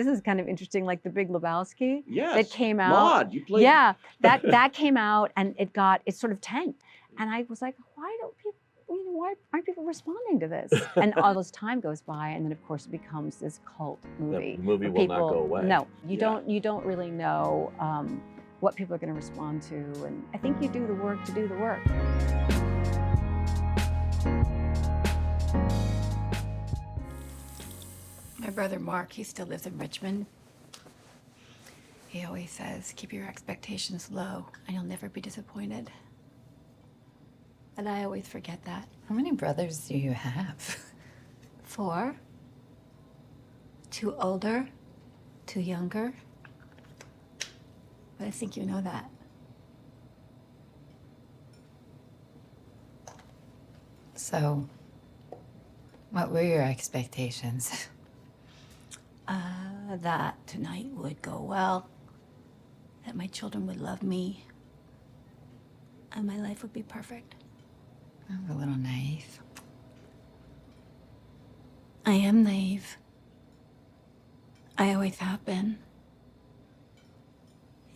this is kind of interesting, like The Big Lebowski. Yes. That came out. Maud, you played. Yeah, that came out, and it sort of tanked. And I was like, why aren't people responding to this? And all this time goes by, and then of course it becomes this cult movie. The movie will not go away. No, you don't really know what people are going to respond to, and I think you do the work to do the work. My brother Mark, he still lives in Richmond. He always says, keep your expectations low and you'll never be disappointed. And I always forget that. How many brothers do you have? 4. 2 older, 2 younger. But I think you know that. So, what were your expectations? That tonight would go well, that my children would love me, and my life would be perfect. I'm a little naive. I am naive. I always have been.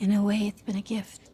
In a way, it's been a gift.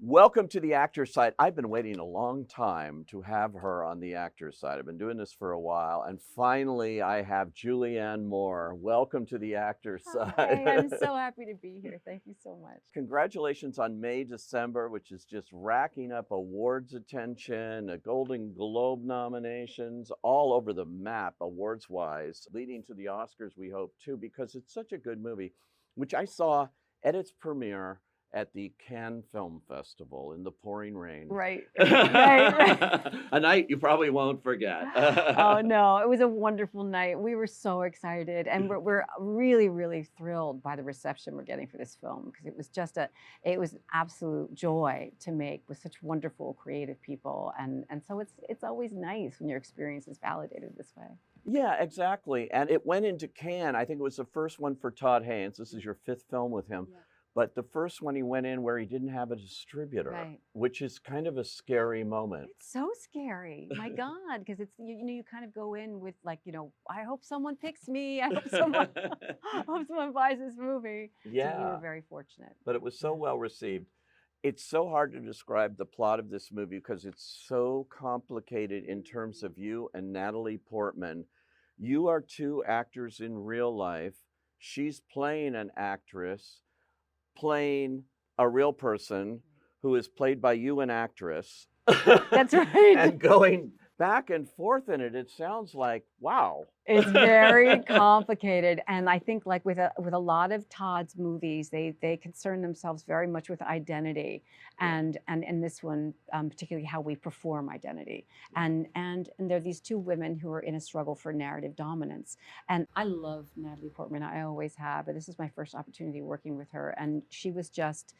Welcome to the actor's side. I've been waiting a long time to have her on the actor's side. I've been doing this for a while, and finally I have Julianne Moore. Welcome to the actor's side. Hi, I'm so happy to be here. Thank you so much. Congratulations on May, December, which is just racking up awards attention, Golden Globe nominations, all over the map awards-wise, leading to the Oscars, we hope, too, because it's such a good movie, which I saw at its premiere at the Cannes Film Festival in the pouring rain. Right. A night you probably won't forget. Oh no, it was a wonderful night. We were so excited, and we're really, really thrilled by the reception we're getting for this film, because it was absolute joy to make with such wonderful creative people, and so it's always nice when your experience is validated this way. Yeah, exactly. And it went into Cannes. I think it was the first one for Todd Haynes. This is your 5th film with him. Yeah. But the first one he went in where he didn't have a distributor, right, which is kind of a scary moment. It's so scary, my God, because it's you kind of go in with like, I hope someone picks me. I hope someone buys this movie. Yeah, so we were very fortunate. But it was so well received. It's so hard to describe the plot of this movie because it's so complicated in terms of you and Natalie Portman. You are 2 actors in real life. She's playing an actress, playing a real person who is played by you, an actress. That's right. And going back and forth in it, it sounds like, wow. It's very complicated. And I think like with a lot of Todd's movies, they concern themselves very much with identity. And in this one, particularly how we perform identity. And there are these 2 women who are in a struggle for narrative dominance. And I love Natalie Portman, I always have, but this is my first opportunity working with her. And she was just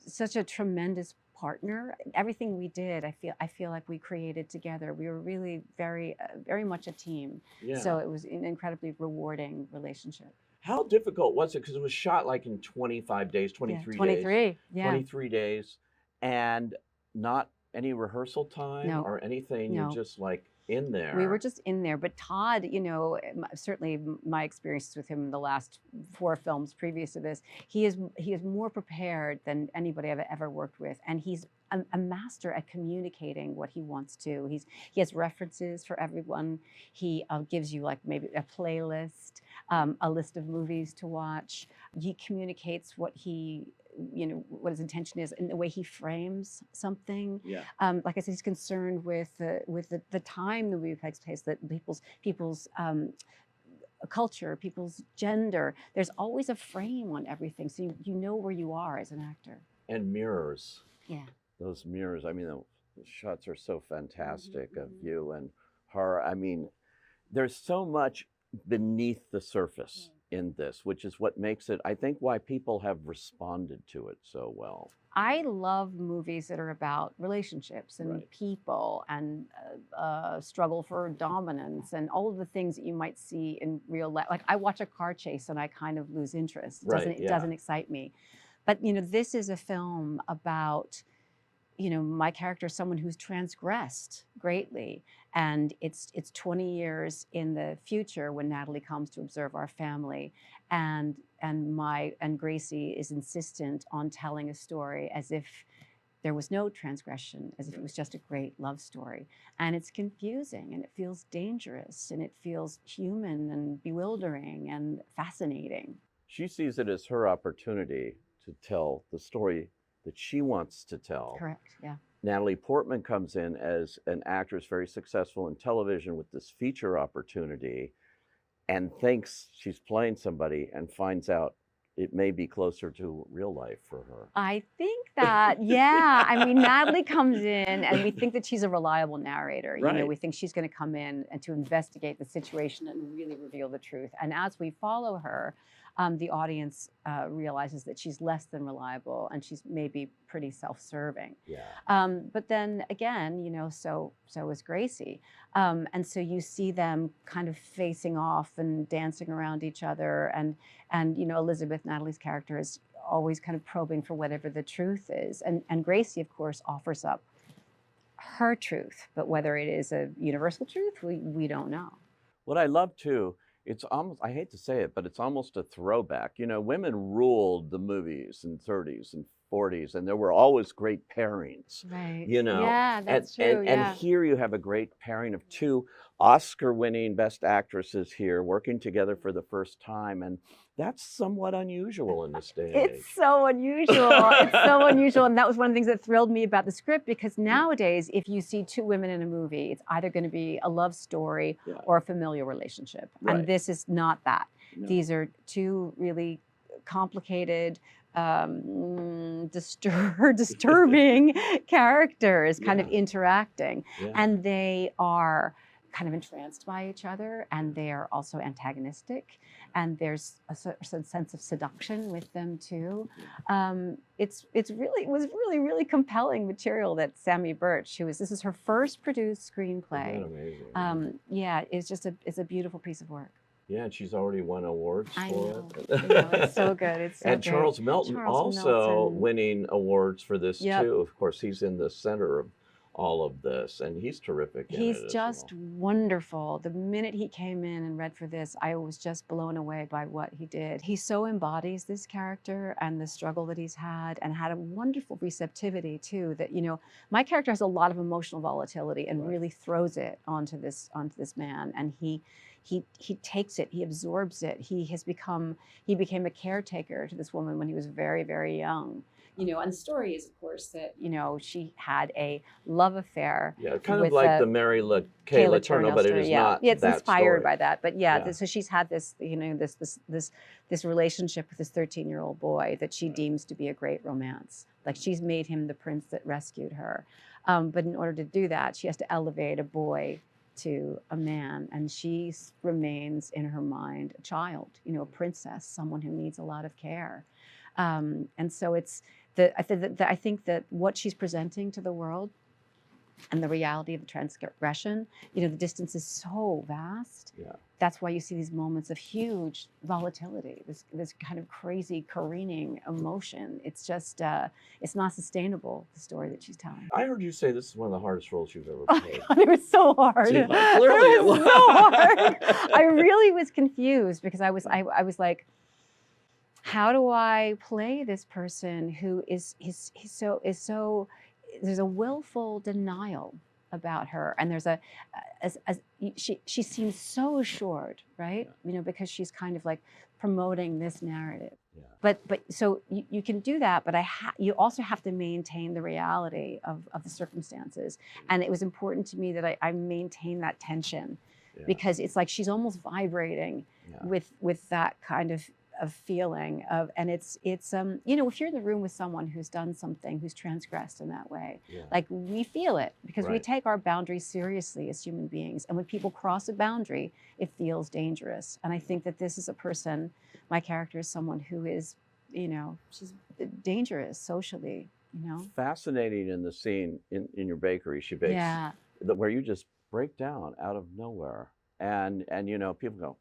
such a tremendous partner. Everything we did, I feel like we created together. We were really very much a team. Yeah. So it was an incredibly rewarding relationship. How difficult was it? Because it was shot like in 25 days, 23 days. 23, yeah. 23 days, and not any rehearsal time or anything. No. You're just like in there. We were just in there. But Todd, certainly my experiences with him in the last 4 films previous to this, he is more prepared than anybody I've ever worked with, and he's a master at communicating what he wants to. He has references for everyone. He gives you like maybe a playlist, a list of movies to watch. He communicates what what his intention is in the way he frames something. Yeah. Like I said, he's concerned with the time the movie takes place, that people's culture, people's gender. There's always a frame on everything, so you know where you are as an actor. And mirrors. Yeah. Those mirrors. I mean, the shots are so fantastic of you and her. I mean, there's so much beneath the surface in this, which is what makes it, I think, why people have responded to it so well. I love movies that are about relationships and people and struggle for dominance and all of the things that you might see in real life. Like I watch a car chase and I kind of lose interest. It doesn't excite me. But this is a film about my character is someone who's transgressed greatly, and it's 20 years in the future when Natalie comes to observe our family, and Gracie is insistent on telling a story as if there was no transgression, as if it was just a great love story. And it's confusing, and it feels dangerous, and it feels human and bewildering and fascinating. She sees it as her opportunity to tell the story that she wants to tell. Correct, yeah. Natalie Portman comes in as an actress very successful in television with this feature opportunity and thinks she's playing somebody and finds out it may be closer to real life for her. I think that, yeah. I mean, Natalie comes in and we think that she's a reliable narrator. Right. We think she's going to come in and to investigate the situation and really reveal the truth. And as we follow her, the audience realizes that she's less than reliable and she's maybe pretty self-serving. Yeah. But then again, so is Gracie. And so you see them kind of facing off and dancing around each other. And Elizabeth, Natalie's character, is always kind of probing for whatever the truth is. And Gracie, of course, offers up her truth. But whether it is a universal truth, we don't know. What I love too, it's almost, I hate to say it, but it's almost a throwback. Women ruled the movies in 30s and 40s, and there were always great pairings. Right. Yeah, that's true. And here you have a great pairing of two Oscar-winning Best Actresses here working together for the first time, and that's somewhat unusual in this day and age. It's so unusual. It's so unusual, and that was one of the things that thrilled me about the script, because nowadays, if you see two women in a movie, it's either going to be a love story or a familial relationship, and this is not that. No. These are two really complicated, disturbing characters kind of interacting, and they are kind of entranced by each other, and they are also antagonistic, and there's a sense of seduction with them too. It was really compelling material that Sammy Birch, this is her first produced screenplay. Amazing. It's a beautiful piece of work. Yeah, and she's already won awards for it. It's so good. It's so and great. Charles Melton also winning awards for this too. Of course, he's in the center of all of this, and he's terrific. He's just wonderful. The minute he came in and read for this, I was just blown away by what he did. He so embodies this character and the struggle that he's had a wonderful receptivity too. That my character has a lot of emotional volatility and really throws it onto this man, and he takes it, he absorbs it. He became a caretaker to this woman when he was very, very young. And the story is, of course, that, she had a love affair. Yeah, kind of like the Mary Kay Letourneau, but it is not. Yeah, it's that inspired story. by that. But so she's had this, this relationship with this 13-year-old boy that she deems to be a great romance. Like, she's made him the prince that rescued her. But in order to do that, she has to elevate a boy to a man, and she remains in her mind a child, a princess, someone who needs a lot of care. And so I think that what she's presenting to the world and the reality of the transgression, the distance is so vast. Yeah. That's why you see these moments of huge volatility, this kind of crazy careening emotion. It's just, it's not sustainable, the story that she's telling. I heard you say this is one of the hardest roles you've ever played. Oh, it was so hard. Clearly it was. So hard. I really was confused because I was like, how do I play this person who is so there's a willful denial about her, and there's she seems so assured, right? Because she's kind of like promoting this narrative. Yeah. But so you can do that, but you also have to maintain the reality of the circumstances, and it was important to me that I maintain that tension, because it's like she's almost vibrating with that kind of feeling of, and it's if you're in the room with someone who's done something, who's transgressed in that way, like, we feel it, because we take our boundaries seriously as human beings, and when people cross a boundary, it feels dangerous. And I think that this is a person, my character is someone who is, she's dangerous socially. Fascinating in the scene in your bakery. She bakes where you just break down out of nowhere, and people go,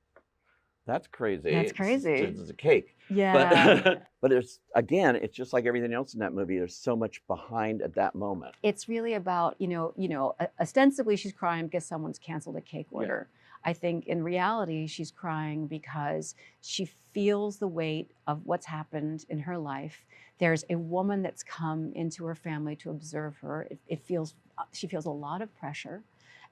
That's crazy. That's crazy. It's a cake. Yeah. But it's, again, it's just like everything else in that movie. There's so much behind at that moment. It's really about, ostensibly she's crying because someone's canceled a cake order. I think in reality, she's crying because she feels the weight of what's happened in her life. There's a woman that's come into her family to observe her. She feels a lot of pressure.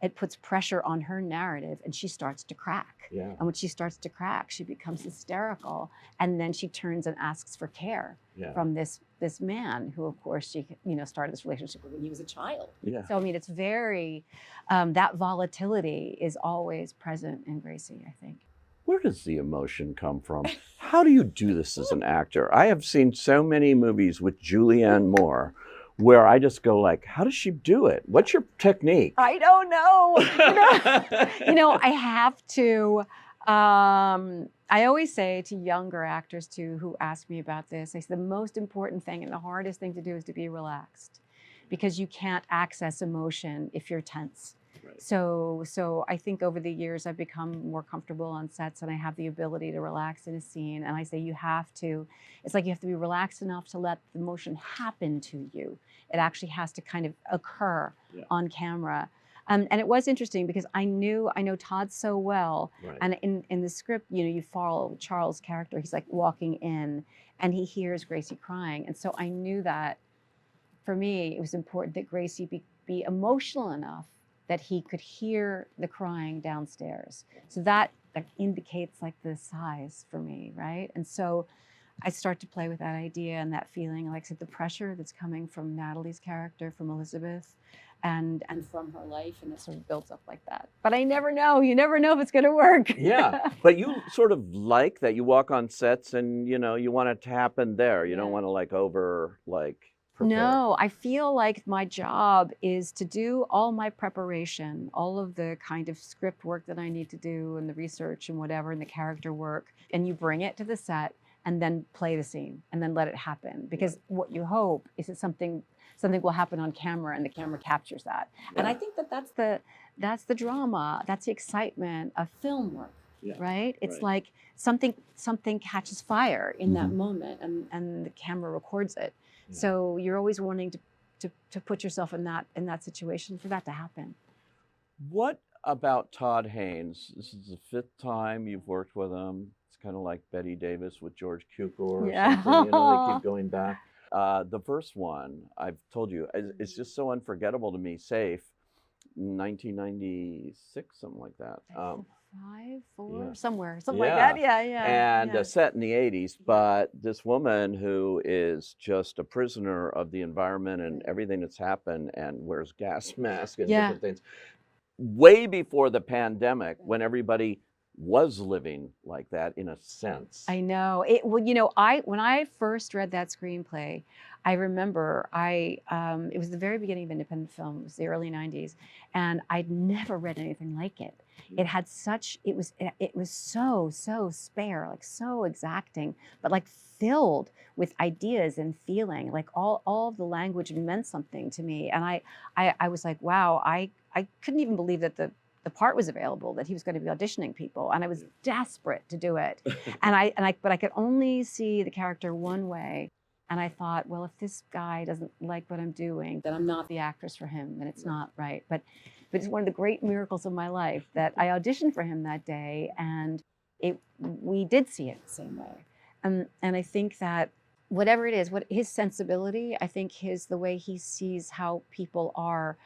It puts pressure on her narrative, and she starts to crack. Yeah. And when she starts to crack, she becomes hysterical, and then she turns and asks for care from this man who, of course, she started this relationship with when he was a child. Yeah. So I mean, it's very that volatility is always present in Gracie, I think. Where does the emotion come from? How do you do this as an actor? I have seen so many movies with Julianne Moore where I just go like, how does she do it? What's your technique? I don't know. I have to. I always say to younger actors too who ask me about this, I say the most important thing and the hardest thing to do is to be relaxed, because you can't access emotion if you're tense. Right. So I think over the years I've become more comfortable on sets, and I have the ability to relax in a scene. And I say it's like you have to be relaxed enough to let the emotion happen to you. It actually has to kind of occur on camera. And it was interesting because I know Todd so well. Right. And in the script, you follow Charles' character. He's like walking in and he hears Gracie crying. And so I knew that for me, it was important that Gracie be emotional enough that he could hear the crying downstairs. So that indicates like the size for me, right? And so I start to play with that idea and that feeling, like I said, the pressure that's coming from Natalie's character, from Elizabeth, and from her life, and it sort of builds up like that. But I never know. You never know if it's going to work. Yeah, but you sort of like that. You walk on sets and, you want it to happen there. You don't want to prepare. No, I feel like my job is to do all my preparation, all of the kind of script work that I need to do and the research and whatever, and the character work, and you bring it to the set and then play the scene and then let it happen. Because what you hope is that something will happen on camera and the camera captures that. Yeah. And I think that's the drama, that's the excitement of film work. Yeah. Right? It's like something catches fire in that moment and the camera records it. Yeah. So you're always wanting to put yourself in that situation for that to happen. What about Todd Haynes? This is the 5th time you've worked with him. It's kind of like Betty Davis with George Cukor or something. They keep going back. The first one, I've told you, is just so unforgettable to me. Safe, 1996, something like that. 5, 4, somewhere, something like that. Yeah. And set in the 80s, but this woman who is just a prisoner of the environment and everything that's happened, and wears gas masks and different things. Way before the pandemic, when everybody was living like that in a sense. I know. When I first read that screenplay, I remember it was the very beginning of independent film. It was the early 90s, and I'd never read anything like it. It had it was so spare, like so exacting, but like filled with ideas and feeling. Like all of the language meant something to me, and I was like, wow, I couldn't even believe that the part was available, that he was going to be auditioning people, and I was desperate to do it. But I could only see the character one way, and I thought, well, if this guy doesn't like what I'm doing, then I'm not the actress for him, and it's not right. But it's one of the great miracles of my life that I auditioned for him that day, and we did see it the same way. And I think that whatever it is, what his sensibility, I think the way he sees how people are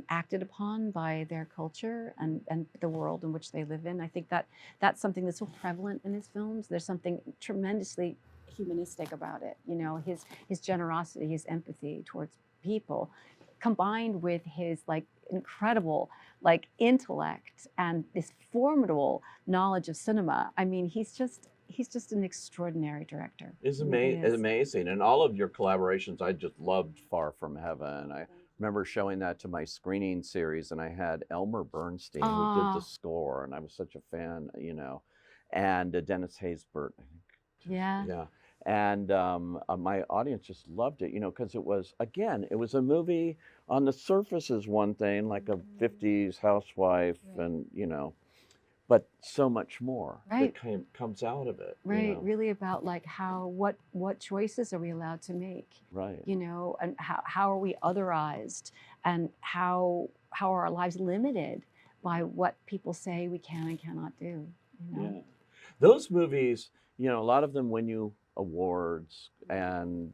acted upon by their culture and the world in which they live in. I think that's something that's so prevalent in his films. There's something tremendously humanistic about it. His generosity, his empathy towards people, combined with his incredible intellect and this formidable knowledge of cinema. I mean, he's just an extraordinary director. It's amazing. And all of your collaborations, I just loved Far From Heaven. I remember showing that to my screening series, and I had Elmer Bernstein who did the score, and I was such a fan, and Dennis Haysbert. Yeah. And my audience just loved it, because it was a movie on the surface is one thing, like a 50s housewife, and, but so much more Right. that comes out of it. Right, really about like what choices are we allowed to make, Right. and how are we otherized, and how are our lives limited by what people say we can and cannot do, Yeah. Those movies, a lot of them win you awards and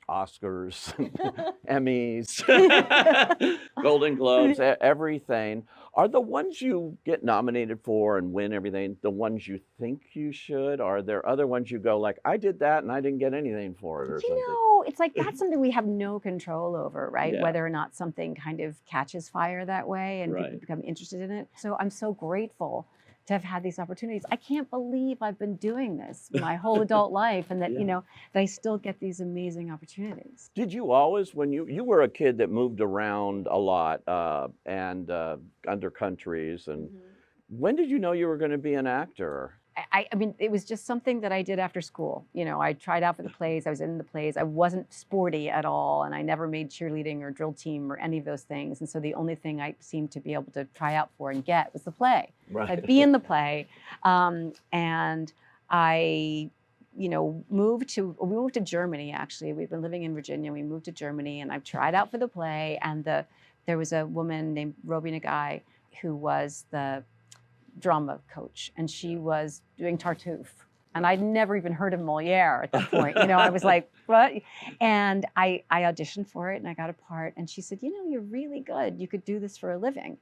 Oscars, Emmys, Golden Globes, everything. Are the ones you get nominated for and win everything the ones you think you should? Or are there other ones you go like, I did that and I didn't get anything for it or something? It's like that's something we have no control over, right? Yeah. Whether or not something kind of catches fire that way and people Right. become interested in it. So I'm so grateful to have had these opportunities. I can't believe I've been doing this my whole adult life, and that Yeah. that I still get these amazing opportunities. Did you always, when you were a kid that moved around a lot and under countries, and when did you know you were going to be an actor? I mean, it was just something that I did after school. I tried out for the plays. I was in the plays. I wasn't sporty at all, and I never made cheerleading or drill team or any of those things. And so the only thing I seemed to be able to try out for and get was the play. Right. I'd be in the play, and I, we moved to Germany. Actually, we've been living in Virginia. We moved to Germany, and I tried out for the play. And there was a woman named Roby Nagai who was the drama coach, and she was doing Tartuffe, and I'd never even heard of Moliere at that point. I was like, what? And I auditioned for it, and I got a part, and she said, you're really good, you could do this for a living.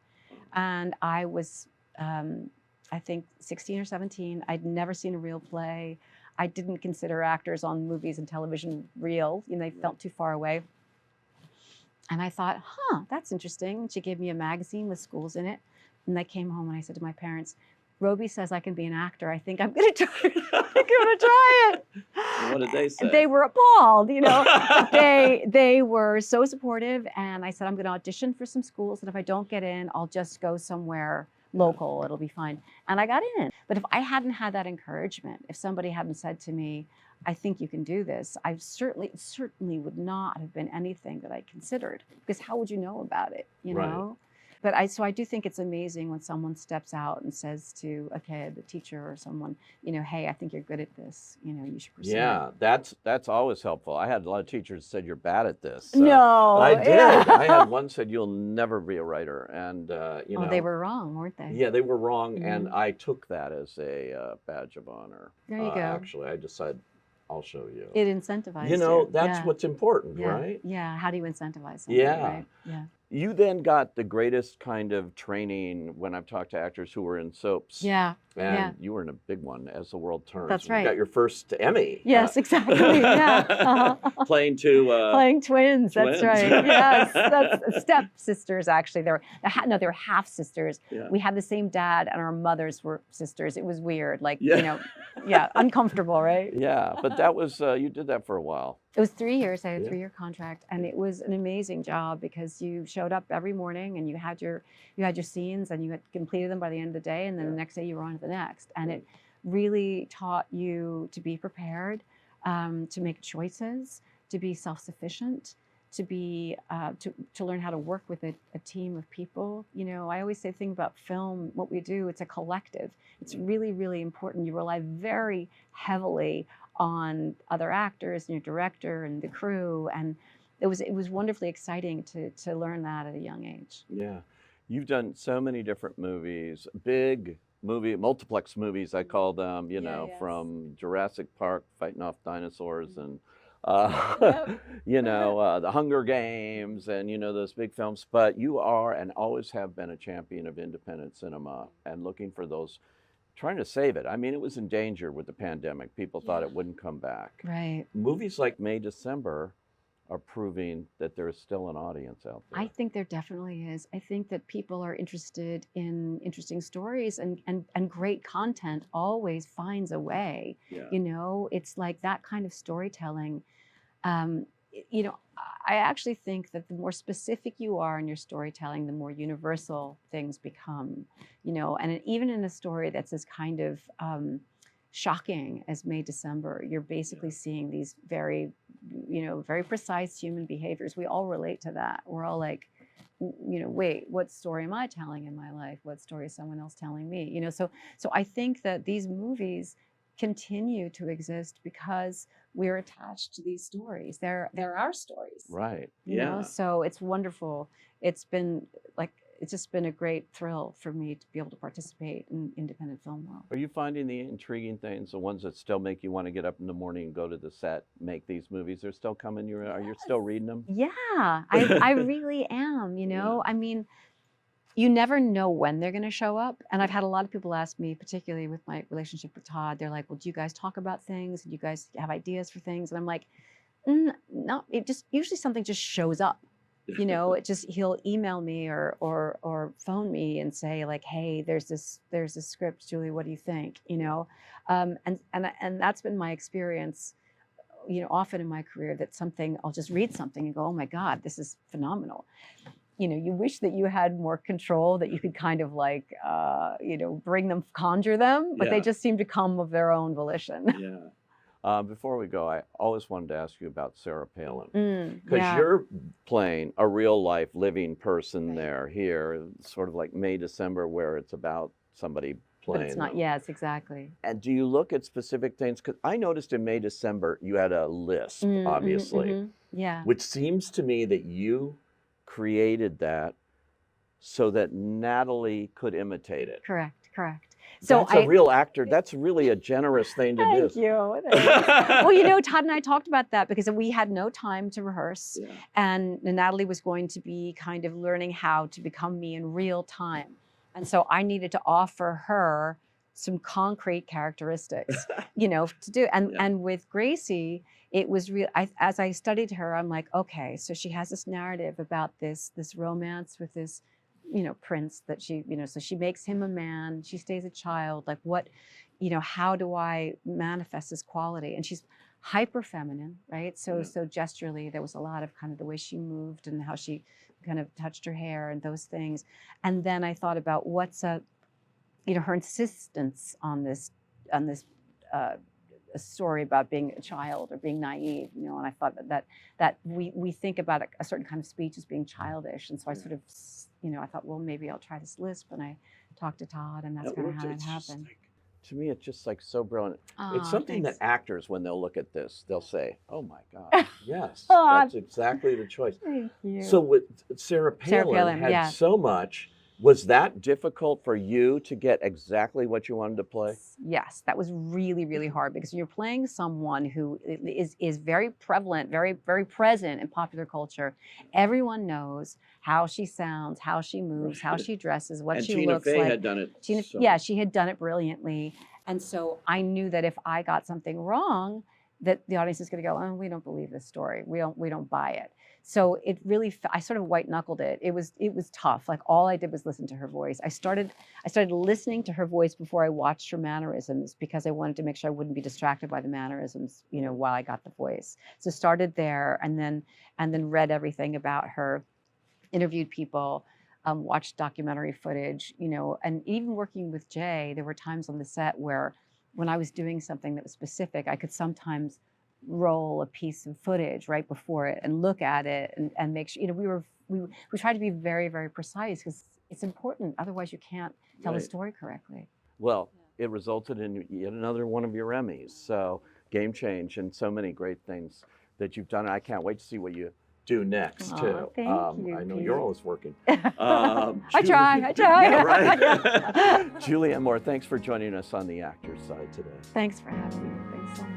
And I was I think 16 or 17. I'd never seen a real play. I didn't consider actors on movies and television real. They felt too far away. And I thought, that's interesting. And she gave me a magazine with schools in it. And I came home and I said to my parents, Roby says I can be an actor. I think I'm going to try it. I'm going to try it. What did they say? They were appalled, But they were so supportive. And I said, I'm going to audition for some schools. And if I don't get in, I'll just go somewhere local. It'll be fine. And I got in. But if I hadn't had that encouragement, if somebody hadn't said to me, I think you can do this, I certainly would not have been anything that I considered, because how would you know about it, Right. But I do think it's amazing when someone steps out and says to a kid, a teacher or someone, hey, I think you're good at this, you should pursue Yeah, it. that's always helpful. I had a lot of teachers that said you're bad at this. No, I did. yeah. I had one said you'll never be a writer, and Oh, they were wrong, weren't they? Yeah, they were wrong, and I took that as a badge of honor. There you go. Actually, I decided I'll show you. It incentivized you. That's Yeah. what's important, Yeah. right? Yeah. How do you incentivize something? Yeah. Right? Yeah. You then got the greatest kind of training when I've talked to actors who were in soaps. Yeah. And Yeah. you were in a big one, As the World Turns. That's You right. got your first Emmy. Yes, exactly. Yeah. Uh-huh. Playing to Playing twins. That's twins. right. Yes, that's step sisters. Actually, they were half sisters. Yeah. We had the same dad, and our mothers were sisters. It was weird, like Yeah. uncomfortable, right? Yeah, but that was you did that for a while. It was 3 years. I had a Yeah. 3-year contract, and it was an amazing job because you showed up every morning and you had your scenes and you had completed them by the end of the day, and then the next day you were on to the next. And it really taught you to be prepared, to make choices, to be self-sufficient, to be to learn how to work with a team of people. I always say the thing about film, what we do, it's a collective. It's really, really important. You rely very heavily on other actors and your director and the crew, and it was wonderfully exciting to learn that at a young age. Yeah. You've done so many different movies, big multiplex movies, I call them, Yes. from Jurassic Park fighting off dinosaurs and Yep. the Hunger Games and those big films. But you are and always have been a champion of independent cinema and looking for those, trying to save it. I mean, it was in danger with the pandemic. People thought it wouldn't come back. Right. Movies like May, December are proving that there is still an audience out there. I think there definitely is. I think that people are interested in interesting stories, and great content always finds a way. Yeah. It's like that kind of storytelling. I actually think that the more specific you are in your storytelling, the more universal things become. And even in a story that's as kind of shocking as May, December, you're basically seeing these very, very precise human behaviors. We all relate to that. We're all like, wait, what story am I telling in my life? What story is someone else telling me? So I think that these movies continue to exist because we're attached to these stories. They're our stories. Right. So it's wonderful. It's been it's just been a great thrill for me to be able to participate in independent film world. Are you finding the intriguing things, the ones that still make you want to get up in the morning and go to the set, make these movies? They're still coming. Are you still reading them? Yeah, I really am. I mean, you never know when they're going to show up. And I've had a lot of people ask me, particularly with my relationship with Todd, they're like, well, do you guys talk about things? Do you guys have ideas for things? And I'm like, no, it just usually something just shows up. He'll email me or phone me and say like, hey, there's this script, Julie, what do you think? And that's been my experience, often in my career, that I'll just read something and go, oh my God, this is phenomenal. You wish that you had more control, that you could kind of bring them, conjure them, but they just seem to come of their own volition. Yeah. Before we go, I always wanted to ask you about Sarah Palin, because you're playing a real life living person there here, sort of like May, December, where it's about somebody playing. But it's not, yes, exactly. And do you look at specific things? Because I noticed in May, December, you had a lisp, obviously, Yeah. which seems to me that you created that so that Natalie could imitate it. Correct. So that's a real actor. That's really a generous thing to do. Thank you. Well, Todd and I talked about that because we had no time to rehearse, and Natalie was going to be kind of learning how to become me in real time, and so I needed to offer her some concrete characteristics, to do. And with Gracie, it was real. As I studied her, I'm like, okay, so she has this narrative about this romance with this, prince that she, so she makes him a man, she stays a child. Like what, how do I manifest this quality? And she's hyper feminine, right? So gesturally, there was a lot of kind of the way she moved and how she kind of touched her hair and those things. And then I thought about what's her insistence on this a story about being a child or being naive, and I thought that we think about a certain kind of speech as being childish, and so I sort of, I thought, well, maybe I'll try this lisp, and I talked to Todd, and that's kind of how it happened. To me, it's just like so brilliant. It's something thanks. that actors, when they'll look at this, they'll say, "Oh my God, yes, that's exactly the choice." Thank you. So with Sarah Palin had so much. Was that difficult for you to get exactly what you wanted to play? Yes, that was really, really hard because you're playing someone who is very prevalent, very, very present in popular culture. Everyone knows how she sounds, how she moves, how she dresses, what she looks like. And Tina Fey had done it. Yeah, she had done it brilliantly. And so I knew that if I got something wrong, that the audience is going to go, oh, we don't believe this story. We don't buy it. So it really, I sort of white knuckled it. It was tough. Like all I did was listen to her voice. I started listening to her voice before I watched her mannerisms because I wanted to make sure I wouldn't be distracted by the mannerisms, while I got the voice. So started there and then read everything about her, interviewed people, watched documentary footage, and even working with Jay, there were times on the set where when I was doing something that was specific, I could sometimes roll a piece of footage right before it and look at it and make sure, we tried to be very, very precise because it's important. Otherwise you can't tell the story correctly. Well, it resulted in yet another one of your Emmys. So game change and so many great things that you've done. I can't wait to see what you do next too. Thank you, I know Pete. you're always working. I try. Yeah, right. Julianne Moore, thanks for joining us on the Actors Side today. Thanks for having me. Thanks so much.